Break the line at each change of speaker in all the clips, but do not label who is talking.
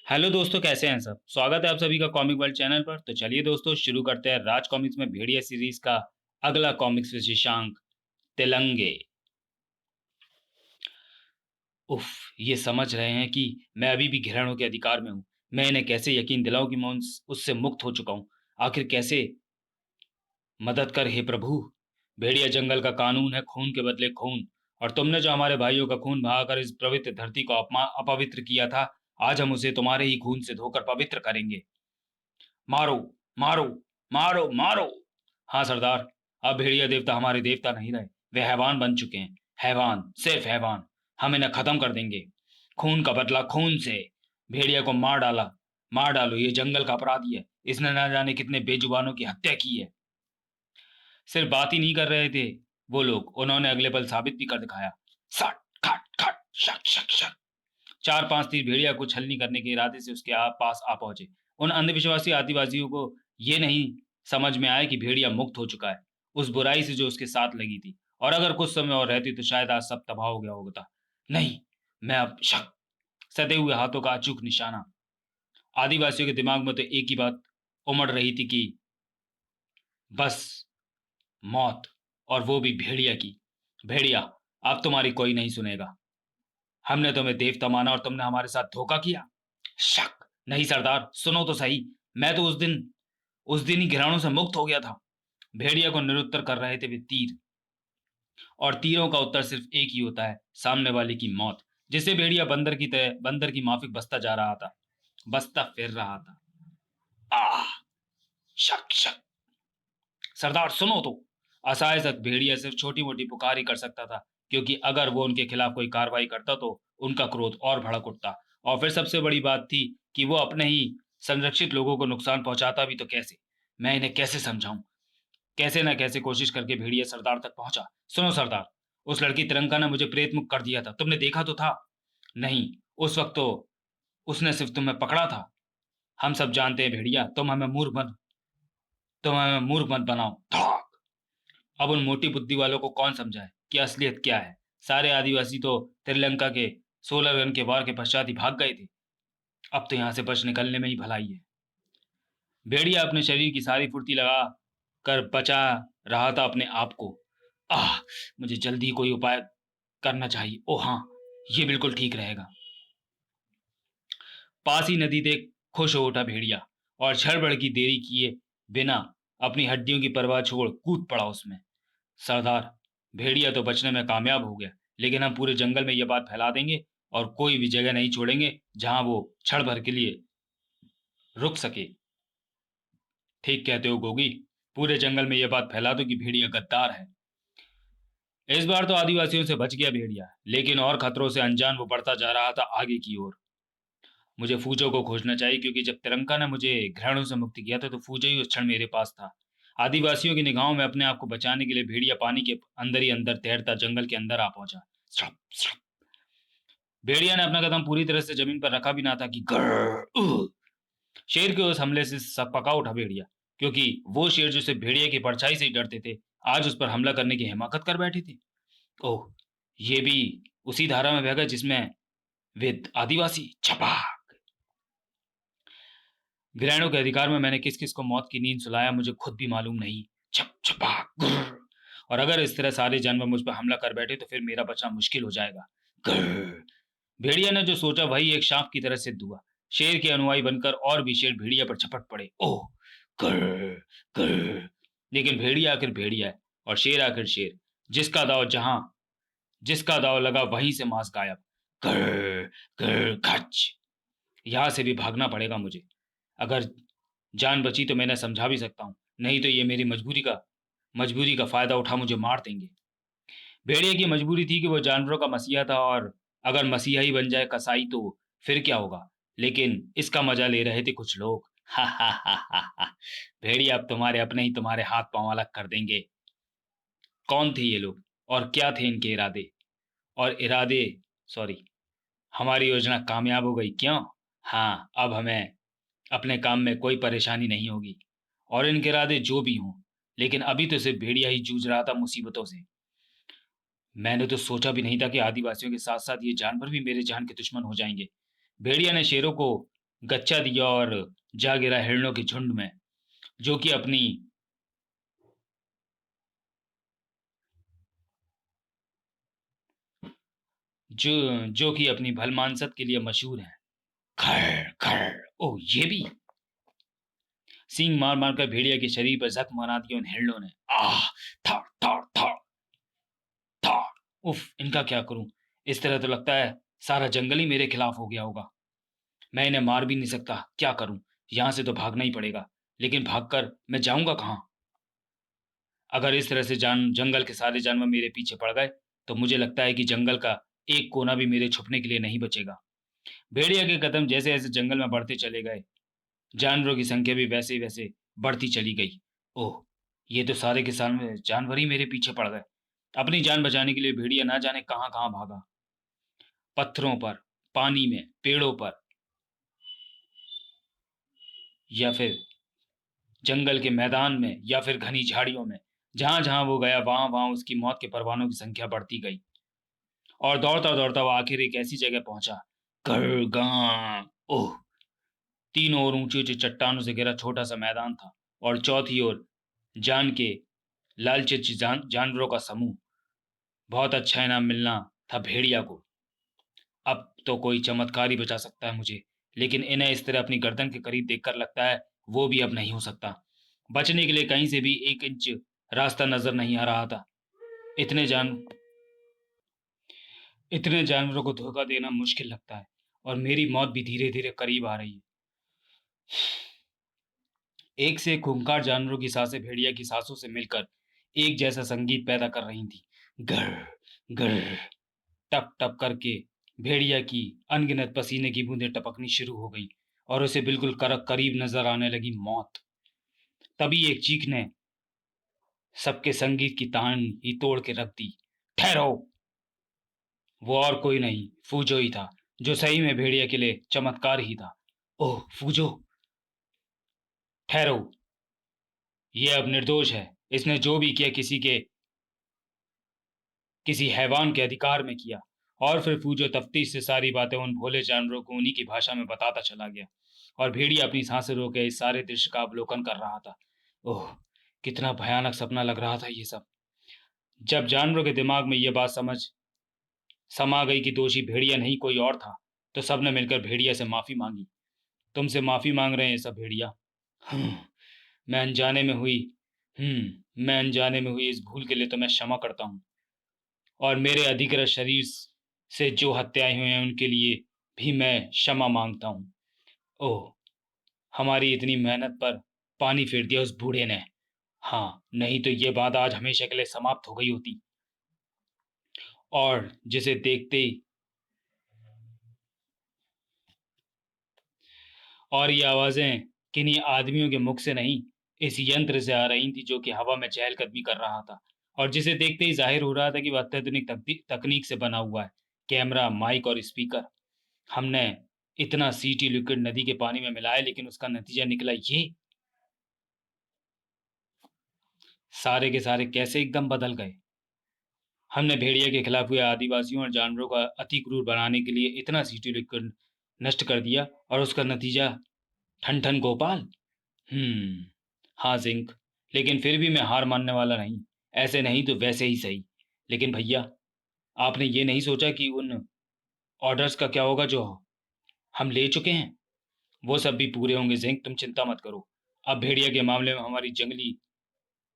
Hello दोस्तों, कैसे हैं सब? स्वागत है आप सभी का कॉमिक वर्ल्ड चैनल पर। तो चलिए दोस्तों, शुरू करते हैं राज कॉमिक्स में भेड़िया सीरीज का अगला कॉमिक्स विशेषांक, तिलंगे। उफ, ये समझ रहे हैं कि मैं अभी भी घृणों के अधिकार में हूँ। मैं इन्हें कैसे यकीन दिलाऊं कि मैं उससे मुक्त हो चुका हूँ। आखिर कैसे मदद कर हे प्रभु। भेड़िया जंगल का कानून है, खून के बदले खून। और तुमने जो हमारे भाइयों का खून बहाकर इस पवित्र धरती को अपवित्र किया था, आज हम उसे तुम्हारे ही खून से धोकर पवित्र करेंगे। मारो, मारो, मारो, मारो। हाँ सरदार, अब भेड़िया देवता हमारे देवता नहीं रहे। वे हैवान बन चुके हैं। हैवान, सिर्फ हैवान। हम इन्हें खत्म कर देंगे। खून का बदला खून से। भेड़िया को मार डाला। मार डालो, ये जंगल का अपराधी है। इसने ना जाने कितने बेजुबानों की हत्या की है। सिर्फ बात ही नहीं कर रहे थे वो लोग, उन्होंने अगले पल साबित भी कर दिखाया। सट, खट खट, शक शक शक। चार पांच तीर भेड़िया को छलनी करने के इरादे से उसके पास आ पहुंचे। उन अंधविश्वासी आदिवासियों को ये नहीं समझ में आया कि भेड़िया मुक्त हो चुका है उस बुराई से जो उसके साथ लगी थी। और अगर कुछ समय और रहती तो शायद आज सब तबाह हो गया होता। नहीं, मैं अब शक। सदे हुए हाथों का अचूक निशाना। आदिवासियों के दिमाग में तो एक ही बात उमड़ रही थी कि बस मौत। और वो भी भेड़िया की। भेड़िया, अब तुम्हारी कोई नहीं सुनेगा। हमने तुम्हें देवता माना और तुमने हमारे साथ धोखा किया। शक नहीं सरदार, सुनो तो सही। मैं तो उस दिन ही घिराणों से मुक्त हो गया था। भेड़िया को निरुत्तर कर रहे थे वे तीर। और तीरों का उत्तर सिर्फ एक ही होता है, सामने वाले की मौत। जिसे भेड़िया बंदर की तरह बंदर की माफिक बसता जा रहा था, बसता फिर रहा था। आह, शक शक। सरदार सुनो तो। असहाय तक भेड़िया सिर्फ छोटी मोटी पुकार ही कर सकता था, क्योंकि अगर वो उनके खिलाफ कोई कार्रवाई करता तो उनका क्रोध और भड़क उठता। और फिर सबसे बड़ी बात थी कि वो अपने ही संरक्षित लोगों को नुकसान पहुंचाता भी तो कैसे। मैं इन्हें कैसे समझाऊं। कैसे ना कैसे कोशिश करके भेड़िया सरदार तक पहुंचा। सुनो सरदार, उस लड़की तिरंगा ने मुझे प्रेत मुक्त कर दिया था, तुमने देखा तो था? नहीं, उस वक्त तो उसने सिर्फ तुम्हें पकड़ा था। हम सब जानते हैं भेड़िया, तुम हमें मूर्ख मत बनाओ। अब उन मोटी बुद्धि वालों को कौन समझाए कि असलियत क्या है। सारे आदिवासी तो श्रीलंका के 16 रन के वार के पश्चात ही भाग गए थे। अब तो यहाँ से बच निकलने में ही भलाई है। भेड़िया अपने शरीर की सारी फुर्ती लगा कर बचा रहा था अपने आप को। आह, मुझे जल्दी कोई उपाय करना चाहिए। ओ हाँ, ये बिल्कुल ठीक रहेगा। पास ही नदी देख खुश हो उठा भेड़िया और क्षण की देरी किए बिना अपनी हड्डियों की परवाह छोड़ कूद पड़ा उसमें। सरदार, भेड़िया तो बचने में कामयाब हो गया, लेकिन हम पूरे जंगल में यह बात फैला देंगे और कोई भी जगह नहीं छोड़ेंगे जहां वो क्षण भर के लिए रुक सके। ठीक कहते हो गोगी। पूरे जंगल में यह बात फैला दो कि भेड़िया गद्दार है। इस बार तो आदिवासियों से बच गया भेड़िया, लेकिन और खतरों से अनजान वो बढ़ता जा रहा था आगे की ओर। मुझे फूजो को खोजना चाहिए, क्योंकि जब तिरंगा ने मुझे ग्रहणों से मुक्ति किया था तो फूजो ही उस क्षण मेरे पास था। आदिवासियों की निगाहों में अपने आप को बचाने के लिए भेड़िया पानी के अंदर ही अंदर तैरता जंगल के अंदर आ पहुंचा। सड़प, सड़प। भेड़िया ने अपना कदम पूरी तरह से जमीन पर रखा भी ना था कि ग्रर, शेर के उस हमले से पका उठा भेड़िया। क्योंकि वो शेर जो सिर्फ भेड़िया की परछाई से ही डरते थे, आज उस पर हमला करने की हिमाकत कर बैठे थे। ओह, ये भी उसी धारा में बह गए जिसमें वे आदिवासी छपा। ग्रहणों के अधिकार में मैंने किस किस को मौत की नींद सुलाया, मुझे खुद भी मालूम नहीं। छप छपाक गुर्र। और अगर इस तरह सारे जानवर मुझ पर हमला कर बैठे तो फिर मेरा बचना मुश्किल हो जाएगा। गुर्र। भेड़िया ने जो सोचा वही एक सांप की तरह सिद्ध हुआ। शेर के अनुयायी बनकर और भी शेर भेड़िया पर झपट पड़े। ओह, गुर्र, गुर्र। लेकिन भेड़िया आखिर भेड़िया है और शेर आखिर शेर। जिसका दाव जहां जिसका दाव लगा वहीं से मांस गायब। गुर्र, गुर्र, खच। यहां से भी भागना पड़ेगा मुझे। अगर जान बची तो मैं समझा भी सकता हूँ, नहीं तो ये मेरी मजबूरी का फ़ायदा उठा मुझे मार देंगे। भेड़िए की मजबूरी थी कि वो जानवरों का मसीहा था, और अगर मसीहा ही बन जाए कसाई तो फिर क्या होगा? लेकिन इसका मज़ा ले रहे थे कुछ लोग। हा हा हा हा हा। भेड़िया अब तुम्हारे अपने ही तुम्हारे हाथ-पाँव अलग कर देंगे। कौन थे ये लोग और क्या थे इनके इरादे? और इरादे सॉरी हमारी योजना कामयाब हो गई क्यों? हाँ, अब हमें अपने काम में कोई परेशानी नहीं होगी। और इनके इरादे जो भी हों, लेकिन अभी तो सिर्फ भेड़िया ही जूझ रहा था मुसीबतों से। मैंने तो सोचा भी नहीं था कि आदिवासियों के साथ साथ ये जानवर भी मेरे जान के दुश्मन हो जाएंगे। भेड़िया ने शेरों को गच्चा दिया और जा गिरा हिरणों के झुंड में, जो कि अपनी जो जो कि अपनी भलमानसत के लिए मशहूर है। खर खर, ओह ये भी! सींग मार मार कर भेड़िया के शरीर पर जख्म बना दिए उन हिरणों ने। आह! था था था था। उफ, इनका क्या करूं? इस तरह तो लगता है सारा जंगल ही मेरे खिलाफ हो गया होगा। मैं इन्हें मार भी नहीं सकता, क्या करूं? यहां से तो भागना ही पड़ेगा, लेकिन भागकर मैं जाऊंगा कहाँ? अगर इस तरह से जंगल के सारे जानवर मेरे पीछे पड़ गए, तो मुझे लगता है कि जंगल का एक कोना भी मेरे छुपने के लिए नहीं बचेगा। भेड़िया के कदम जैसे जैसे जंगल में बढ़ते चले गए, जानवरों की संख्या भी वैसे ही वैसे बढ़ती चली गई। ओह, ये तो सारे के सारे जानवर ही मेरे पीछे पड़ गए। अपनी जान बचाने के लिए भेड़िया ना जाने कहाँ कहाँ भागा। पत्थरों पर, पानी में, पेड़ों पर, या फिर जंगल के मैदान में, या फिर घनी झाड़ियों में। जहां जहां वो गया वहां वहां उसकी मौत के परवानों की संख्या बढ़ती गई। और दौड़ता दौड़ता वो आखिर एक ऐसी जगह पहुंचा। कर गां, ओह! तीनों ओर ऊंचे ऊंचे चट्टानों से घिरा छोटा सा मैदान था, और चौथी ओर जान के लालचित जानवरों का समूह। बहुत अच्छा इनाम मिलना था भेड़िया को। अब तो कोई चमत्कार ही बचा सकता है मुझे, लेकिन इन्हें इस तरह अपनी गर्दन के करीब देखकर लगता है वो भी अब नहीं हो सकता। बचने के लिए कहीं से भी 1 इंच रास्ता नजर नहीं आ रहा था। इतने जान इतने जानवरों को धोखा देना मुश्किल लगता है, और मेरी मौत भी धीरे धीरे करीब आ रही है। एक से एक खूंखार जानवरों की सांसें भेड़िया की सांसों से मिलकर एक जैसा संगीत पैदा कर रही थी। गर गर, टप टप करके भेड़िया की अनगिनत पसीने की बूंदें टपकनी शुरू हो गई, और उसे बिल्कुल करीब नजर आने लगी मौत। तभी एक चीख ने सबके संगीत की तान ही तोड़ के रख दी। ठहरो! वो और कोई नहीं, फूजो ही था, जो सही में भेड़िया के लिए चमत्कार ही था। ओह फूजो, ठहरो! ये अब निर्दोष है। इसने जो भी किया किसी हैवान के अधिकार में किया। और फिर फूजो तफ्तीश से सारी बातें उन भोले जानवरों को उन्हीं की भाषा में बताता चला गया, और भेड़िया अपनी सांसें रोके इस सारे दृश्य का अवलोकन कर रहा था। ओह, कितना भयानक सपना लग रहा था ये सब। जब जानवरों के दिमाग में ये बात समझ समा गई कि दोषी भेड़िया नहीं कोई और था, तो सबने मिलकर भेड़िया से माफी मांगी। तुमसे माफी मांग रहे हैं सब भेड़िया। हम्म, मैं अनजाने में हुई मैं अनजाने में हुई इस भूल के लिए तो मैं क्षमा करता हूँ। और मेरे अधिकृत शरीर से जो हत्याएं हुई हैं उनके लिए भी मैं क्षमा मांगता हूँ। ओह, हमारी इतनी मेहनत पर पानी फेर दिया उस बूढ़े ने। हाँ, नहीं तो ये बात आज हमेशा के लिए समाप्त हो गई होती। और जिसे देखते ही और ये आवाजें किन्हीं आदमियों के मुख से नहीं, इस यंत्र से आ रही थी जो कि हवा में चहलकदमी कर रहा था, और जिसे देखते ही जाहिर हो रहा था कि वह अत्याधुनिक तकनीक से बना हुआ है। कैमरा, माइक और स्पीकर। हमने इतना सीटी लिक्विड नदी के पानी में मिलाया, लेकिन उसका नतीजा निकला ये। सारे के सारे कैसे एकदम बदल गए। हमने भेड़िया के खिलाफ हुए आदिवासियों और जानवरों का अति क्रूर बनाने के लिए इतना सीटी लिक्विड नष्ट कर दिया, और उसका नतीजा ठन ठन गोपाल। हम्म, हाँ जिंक, लेकिन फिर भी मैं हार मानने वाला नहीं। ऐसे नहीं तो वैसे ही सही। लेकिन भैया, आपने ये नहीं सोचा कि उन ऑर्डर्स का क्या होगा जो हम ले चुके हैं? वो सब भी पूरे होंगे जिंक, तुम चिंता मत करो। अब भेड़िया के मामले में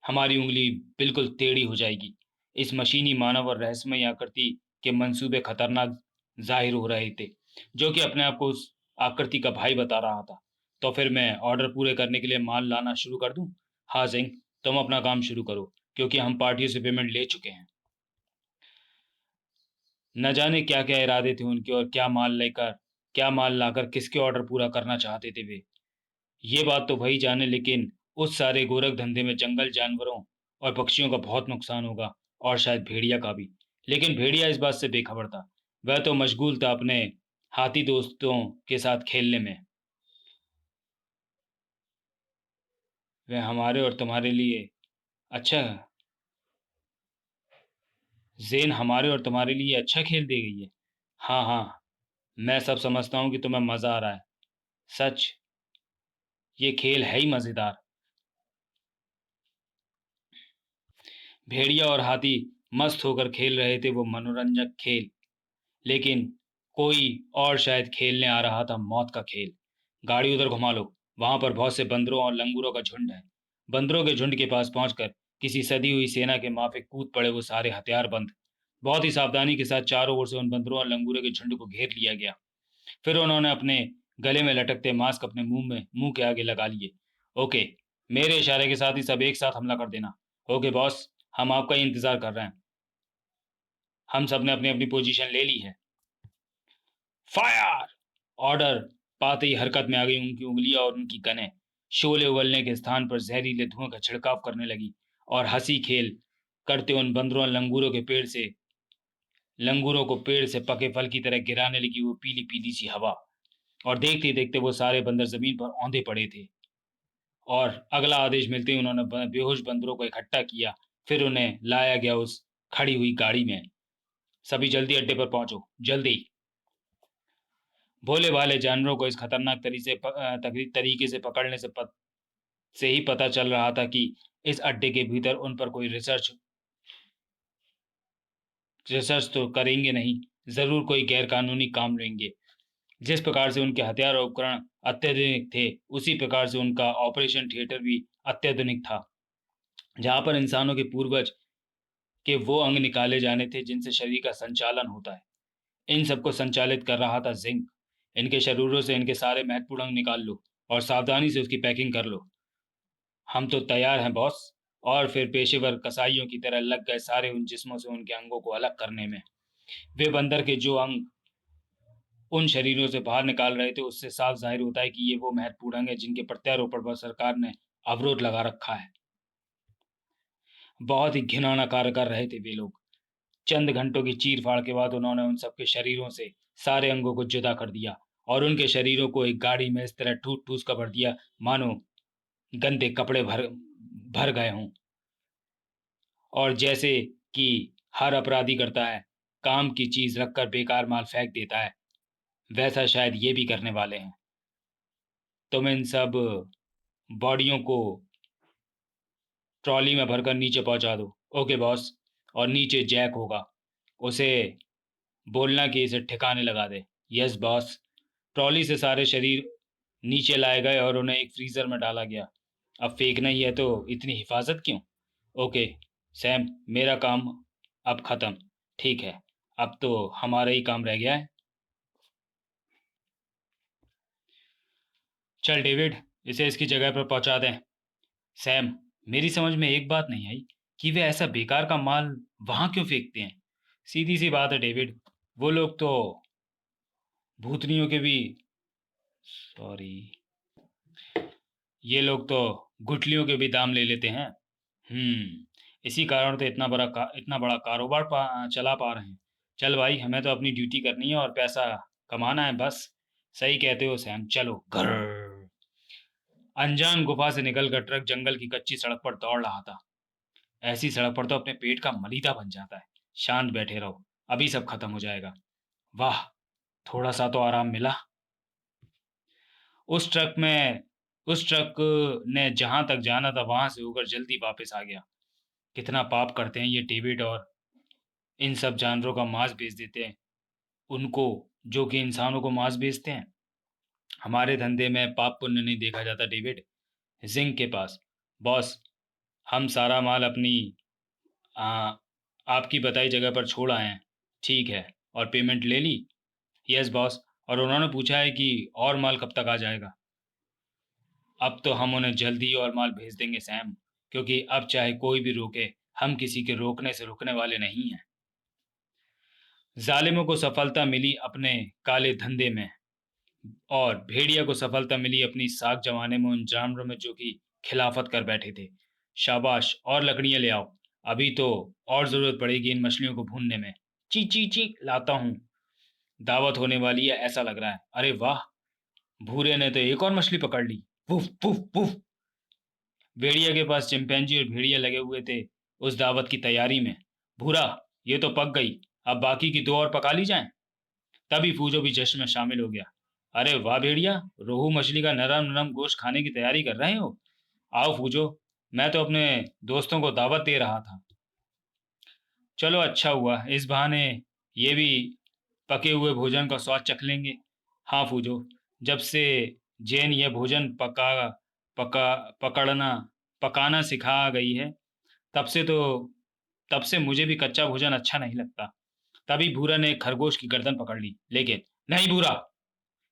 हमारी उंगली बिल्कुल टेढ़ी हो जाएगी। इस मशीनी मानव और रहस्यमय आकृति के मंसूबे खतरनाक जाहिर हो रहे थे, जो कि अपने आप को उस आकृति का भाई बता रहा था। तो फिर मैं ऑर्डर पूरे करने के लिए माल लाना शुरू कर दूं? हाँ जिंक, तुम अपना काम शुरू करो, क्योंकि हम पार्टियों से पेमेंट ले चुके हैं। न जाने क्या क्या इरादे थे उनके, और क्या माल लाकर किसके ऑर्डर पूरा करना चाहते थे वे। ये बात तो वही जाने, लेकिन उस सारे गोरख धंधे में जंगल जानवरों और पक्षियों का बहुत नुकसान होगा, और शायद भेड़िया का भी। लेकिन भेड़िया इस बात से बेखबर था। वह तो मशगूल था अपने हाथी दोस्तों के साथ खेलने में। वह हमारे और तुम्हारे लिए अच्छा जेन हमारे और तुम्हारे लिए अच्छा खेल दे गई है। हाँ हाँ, मैं सब समझता हूँ कि तुम्हें मजा आ रहा है। सच, ये खेल है ही मजेदार। भेड़िया और हाथी मस्त होकर खेल रहे थे वो मनोरंजक खेल, लेकिन कोई और शायद खेलने आ रहा था मौत का खेल। गाड़ी उधर घुमा लो, वहां पर बहुत से बंदरों और लंगूरों का झुंड है। बंदरों के झुंड के पास पहुंचकर किसी सदी हुई सेना के माफिक कूद पड़े वो सारे हथियार बंद। बहुत ही सावधानी के साथ चारों ओर से उन बंदरों और लंगूरों के झुंड को घेर लिया गया। फिर उन्होंने अपने गले में लटकते मास्क अपने मुंह के आगे लगा लिए। ओके, मेरे इशारे के साथ ही सब एक साथ हमला कर देना। ओके बॉस, हम आपका ही इंतजार कर रहे हैं। हम सब ने अपनी अपनी पोजीशन ले ली है। फायर! ऑर्डर पाते ही हरकत में आ गई उनकी उंगलियां और उनकी गनें। शोले उगलने के स्थान पर जहरीले धुएं का छिड़काव करने लगी और हंसी खेल करते उन बंदरों और लंगूरों को पेड़ से पके फल की तरह गिराने लगी वो पीली पीली सी हवा। और देखते ही देखते वो सारे बंदर जमीन पर औंधे पड़े थे। और अगला आदेश मिलते ही उन्होंने बेहोश बंदरों को इकट्ठा किया। फिर उन्हें लाया गया उस खड़ी हुई गाड़ी में। सभी जल्दी अड्डे पर पहुंचो, जल्दी। भोले भाले जानवरों को इस खतरनाक तरीके से पकड़ने से ही पता चल रहा था कि इस अड्डे के भीतर उन पर कोई रिसर्च तो करेंगे नहीं, जरूर कोई गैरकानूनी काम लेंगे। जिस प्रकार से उनके हथियार और उपकरण अत्याधुनिक थे, उसी प्रकार से उनका ऑपरेशन थिएटर भी अत्याधुनिक था, जहां पर इंसानों के पूर्वज के वो अंग निकाले जाने थे जिनसे शरीर का संचालन होता है। इन सबको संचालित कर रहा था जिंक। इनके शरीरों से इनके सारे महत्वपूर्ण अंग निकाल लो और सावधानी से उसकी पैकिंग कर लो। हम तो तैयार हैं बॉस। और फिर पेशेवर कसाईयों की तरह लग गए सारे उन जिस्मों से उनके अंगों को अलग करने में। वे बंदर के जो अंग उन शरीरों से बाहर निकाल रहे थे, उससे साफ जाहिर होता है कि ये वो महत्वपूर्ण अंग है जिनके प्रत्यारोपण पर सरकार ने अवरोध लगा रखा है। बहुत ही घिनौना कार्य कर रहे थे वे लोग। चंद घंटों की चीर फाड़ के बाद उन्होंने उन सबके शरीरों से सारे अंगों को जुदा कर दिया और उनके शरीरों को एक गाड़ी में इस तरह ठूस ठूस कर भर दिया मानो गंदे कपड़े भर भर गए हों। और जैसे कि हर अपराधी करता है, काम की चीज रखकर बेकार माल फेंक देता है, वैसा शायद ये भी करने वाले हैं। तुम इन सब बॉडियों को ट्रॉली में भरकर नीचे पहुंचा दो। Okay boss. और नीचे जैक होगा, उसे बोलना कि इसे ठिकाने लगा दे। Yes boss. ट्रॉली से सारे शरीर नीचे लाए गए और उन्हें एक फ्रीजर में डाला गया। अब फेंकना ही है तो इतनी हिफाजत क्यों? ओके सैम, मेरा काम अब खत्म। ठीक है, अब तो हमारा ही काम रह गया है। चल डेविड, इसे इसकी जगह पर पहुंचा दें। सैम, मेरी समझ में एक बात नहीं आई कि वे ऐसा बेकार का माल वहां क्यों फेंकते हैं। सीधी सी बात है डेविड, वो लोग तो भूतनियों के भी सॉरी ये लोग तो गुठलियों के भी दाम ले लेते हैं। इसी कारण तो इतना बड़ा कारोबार चला पा रहे हैं। चल भाई, हमें तो अपनी ड्यूटी करनी है और पैसा कमाना है बस। सही कहते हो सैम, चलो घर। अनजान गुफा से निकलकर ट्रक जंगल की कच्ची सड़क पर दौड़ रहा था। ऐसी सड़क पर तो अपने पेट का मलीदा बन जाता है। शांत बैठे रहो, अभी सब खत्म हो जाएगा। वाह, थोड़ा सा तो आराम मिला। उस ट्रक में उस ट्रक ने जहां तक जाना था वहां से होकर जल्दी वापस आ गया। कितना पाप करते हैं ये डेविड, और इन सब जानवरों का मांस बेच देते हैं उनको, जो कि इंसानों को मांस बेचते हैं। हमारे धंधे में पाप पुण्य नहीं देखा जाता डेविड। जिंक के पास बॉस, हम सारा माल अपनी आ, आपकी बताई जगह पर छोड़ आए हैं। ठीक है, और पेमेंट ले ली? Yes boss. और उन्होंने पूछा है कि और माल कब तक आ जाएगा। अब तो हम उन्हें जल्दी और माल भेज देंगे सैम, क्योंकि अब चाहे कोई भी रोके, हम किसी के रोकने से रुकने वाले नहीं हैं। जालिमों को सफलता मिली अपने काले धंधे में, और भेड़िया को सफलता मिली अपनी साख जमाने में उन जानवरों में जो कि खिलाफत कर बैठे थे। शाबाश, और लकड़ियां ले आओ। अभी तो और जरूरत पड़ेगी इन मछलियों को भूनने में। ची ची ची, लाता हूँ। दावत होने वाली है ऐसा लग रहा है। अरे वाह, भूरे ने तो एक और मछली पकड़ ली। पुफ पुफ पुफ। भेड़िया के पास चिंपैंजी और भेड़िया लगे हुए थे उस दावत की तैयारी में। भूरा, ये तो पक गई, अब बाकी की दो और पका ली जाएं। तभी फूजो भी जश्न में शामिल हो गया। अरे वाह भेड़िया, रोहू मछली का नरम नरम गोश्त खाने की तैयारी कर रहे हो। आओ फूजो, मैं तो अपने दोस्तों को दावत दे रहा था। चलो अच्छा हुआ, इस बहाने ये भी पके हुए भोजन का स्वाद चख लेंगे। हाँ फूजो, जब से जैन यह भोजन पका पकड़ना पकाना सिखा गई है, तब से तो तब से मुझे भी कच्चा भोजन अच्छा नहीं लगता। तभी भूरा ने खरगोश की गर्दन पकड़ ली, लेकिन नहीं भूरा,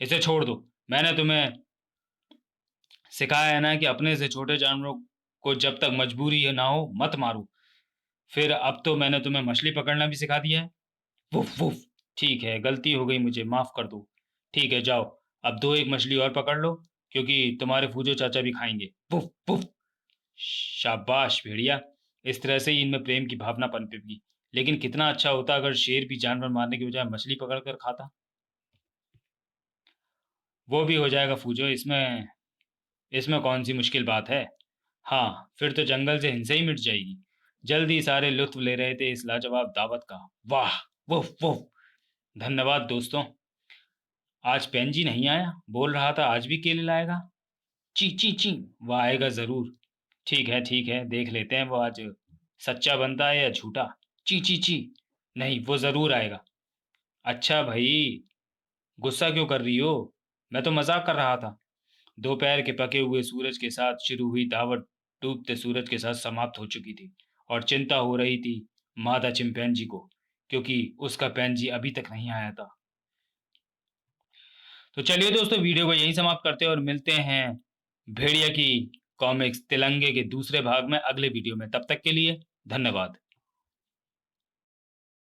इसे छोड़ दो। मैंने तुम्हें सिखाया है ना कि अपने से छोटे जानवरों को जब तक मजबूरी ना हो मत मारो। फिर अब तो मैंने तुम्हें मछली पकड़ना भी सिखा दिया है। Woof woof. ठीक है, गलती हो गई, मुझे माफ कर दो। ठीक है, जाओ, अब दो एक मछली और पकड़ लो, क्योंकि तुम्हारे फूजो चाचा भी खाएंगे। Woof woof. शाबाश भेड़िया, इस तरह से ही इनमें प्रेम की भावना पनपेगी। लेकिन कितना अच्छा होता अगर शेर भी जानवर मारने की बजाय मछली पकड़ कर खाता। वो भी हो जाएगा फूजो, इसमें इसमें कौन सी मुश्किल बात है। हाँ, फिर तो जंगल से हिंसा ही मिट जाएगी। जल्दी सारे लुत्फ ले रहे थे इस लाजवाब दावत का। वाह, वुफ वुफ। धन्यवाद दोस्तों। आज पेंजी नहीं आया, बोल रहा था आज भी केले लाएगा। ची ची ची। वो आएगा जरूर। ठीक है, देख लेते हैं वो आज सच्चा बनता है या झूठा। ची ची ची। नहीं, वो जरूर आएगा। अच्छा भाई, गुस्सा क्यों कर रही हो? मैं तो मजाक कर रहा था। दोपहर के पके हुए सूरज के साथ शुरू हुई दावत डूबते सूरज के साथ समाप्त हो चुकी थी, और चिंता हो रही थी मादा चिंपैंजी को, क्योंकि उसका पैंजी अभी तक नहीं आया था। तो चलिए दोस्तों, वीडियो को यहीं समाप्त करते हैं और मिलते हैं भेड़िया की कॉमिक्स तिलंगे के दूसरे भाग में अगले वीडियो में। तब तक के लिए धन्यवाद।